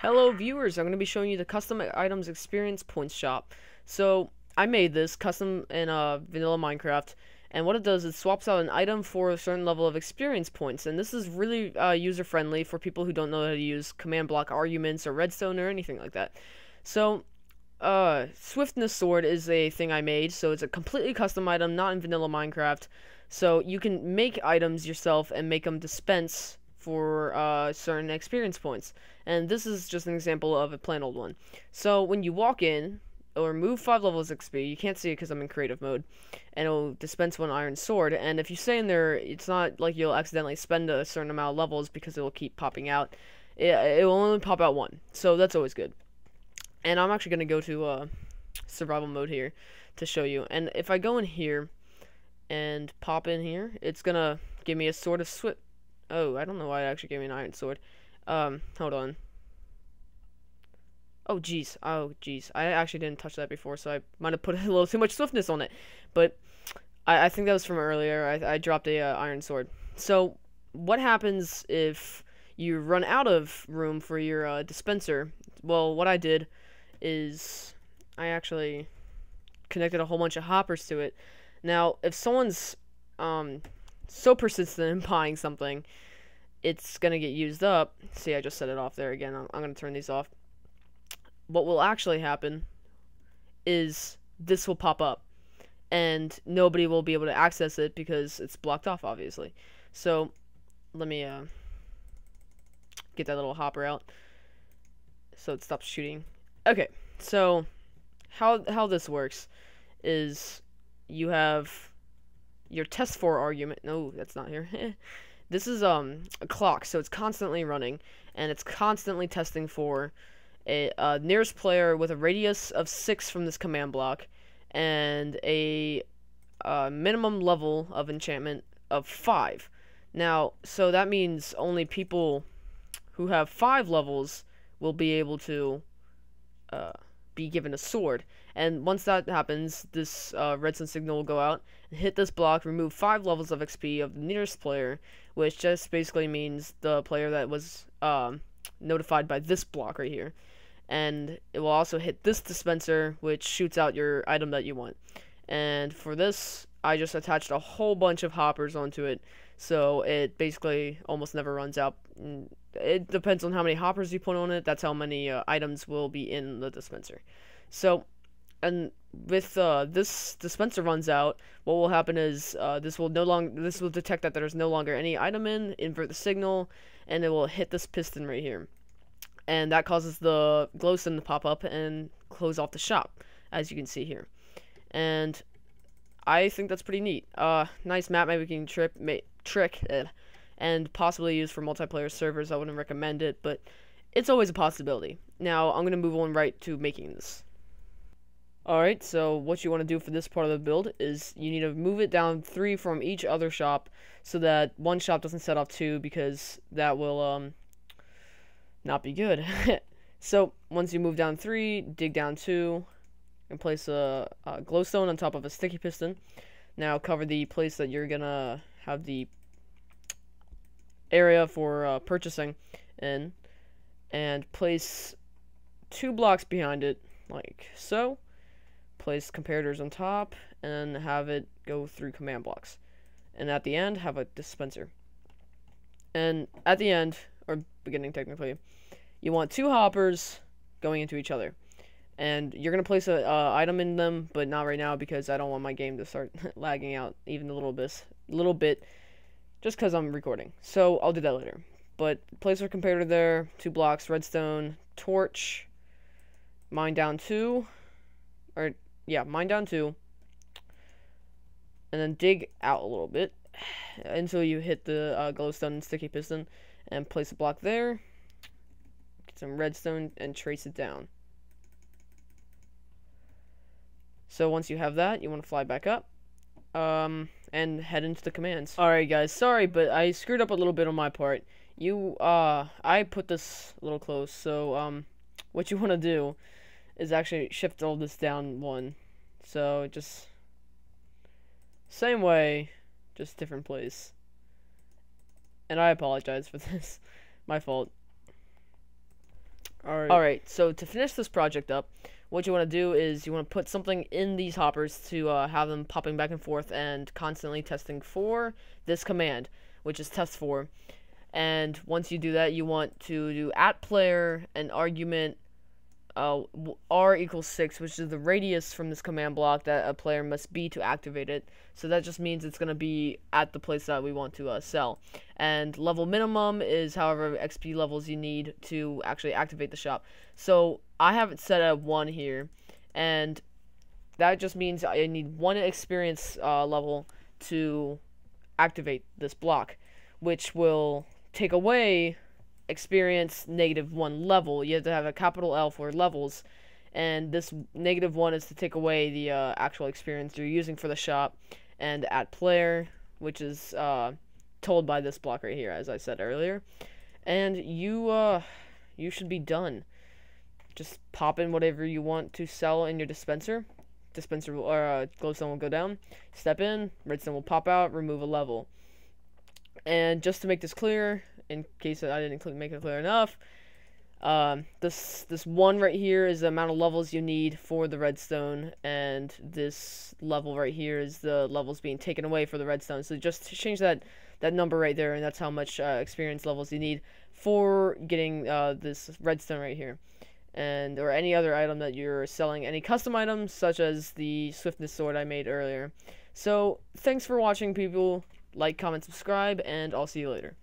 Hello viewers, I'm going to be showing you the custom items experience points shop. So I made this custom in vanilla Minecraft, and what it does is swaps out an item for a certain level of experience points, and this is really user friendly for people who don't know how to use command block arguments or redstone or anything like that. So Swiftness Sword is a thing I made, so it's a completely custom item, not in vanilla Minecraft. So you can make items yourself and make them dispense for certain experience points. And this is just an example of a plain old one. So when you walk in, or move 5 levels XP, you can't see it because I'm in creative mode, and it'll dispense 1 iron sword, and if you stay in there, it's not like you'll accidentally spend a certain amount of levels because it'll keep popping out. It will only pop out 1, so that's always good. And I'm actually going to go to survival mode here to show you, and if I go in here and pop in here, it's going to give me a sword of swift. Oh, I don't know why it actually gave me an iron sword. Hold on. Oh, jeez. Oh, jeez. I actually didn't touch that before, so I might have put a little too much swiftness on it. But I think that was from earlier. I dropped a iron sword. So, what happens if you run out of room for your dispenser? Well, what I did is I actually connected a whole bunch of hoppers to it. Now, if someone's so persistent in buying something, it's gonna get used up. See, I just set it off there again. I'm gonna turn these off. What will actually happen is this will pop up, and nobody will be able to access it because it's blocked off, obviously. So, let me get that little hopper out so it stops shooting. Okay, so how this works is you have your test for argument. No, that's not here. This is a clock, so it's constantly running, and it's constantly testing for a nearest player with a radius of 6 from this command block, and a minimum level of enchantment of 5. Now, so that means only people who have 5 levels will be able to be given a sword. And once that happens, this redstone signal will go out and hit this block, remove 5 levels of XP of the nearest player, which just basically means the player that was notified by this block right here. And it will also hit this dispenser, which shoots out your item that you want. And for this, I just attached a whole bunch of hoppers onto it, so it basically almost never runs out. It depends on how many hoppers you put on it. That's how many items will be in the dispenser. So, and with this dispenser runs out, what will happen is this will detect that there's no longer any item invert the signal, and it will hit this piston right here, and that causes the glowstone to pop up and close off the shop, as you can see here. And I think that's pretty neat. Nice map making trick, and possibly used for multiplayer servers. I wouldn't recommend it, but it's always a possibility. Now, I'm going to move on right to making this. Alright, so what you want to do for this part of the build is you need to move it down 3 from each other shop so that one shop doesn't set off 2, because that will not be good. So once you move down 3, dig down 2, and place a glowstone on top of a sticky piston. Now cover the place that you're gonna have the area for purchasing in, and place 2 blocks behind it, like so. Place comparators on top, and have it go through command blocks. And at the end, have a dispenser. And at the end, or beginning technically, you want 2 hoppers going into each other. And you're going to place a item in them, but not right now because I don't want my game to start lagging out even a little bit, just because I'm recording. So I'll do that later. But place a comparator there, 2 blocks, redstone, torch, mine down 2, or yeah, mine down 2, and then dig out a little bit until you hit the glowstone and sticky piston, and place a block there, get some redstone, and trace it down. So once you have that, you want to fly back up, and head into the commands. Alright guys, sorry, but I screwed up a little bit on my part. I put this a little close, so, what you want to do is actually shift all this down 1. So just same way, just different place. And I apologize for this. My fault. Alright, so to finish this project up, what you want to do is you want to put something in these hoppers to have them popping back and forth and constantly testing for this command, which is test4. And once you do that, you want to do @player and argument r equals 6, which is the radius from this command block that a player must be to activate it. So that just means it's going to be at the place that we want to sell. And level minimum is however XP levels you need to actually activate the shop. So I have it set at 1 here, and that just means I need 1 experience level to activate this block, which will take away experience -1 level. You have to have a capital L for levels, and this -1 is to take away the actual experience you're using for the shop, and @player, which is told by this block right here, as I said earlier. And you should be done. Just pop in whatever you want to sell in your dispenser. Dispenser will, glowstone will go down. Step in, redstone will pop out, remove a level. And just to make this clear, in case I didn't make it clear enough, this 1 right here is the amount of levels you need for the redstone, and this level right here is the levels being taken away for the redstone. So just change that number right there, and that's how much experience levels you need for getting this redstone right here, and or any other item that you're selling, any custom items such as the swiftness sword I made earlier. So thanks for watching, people. Like, comment, subscribe, and I'll see you later.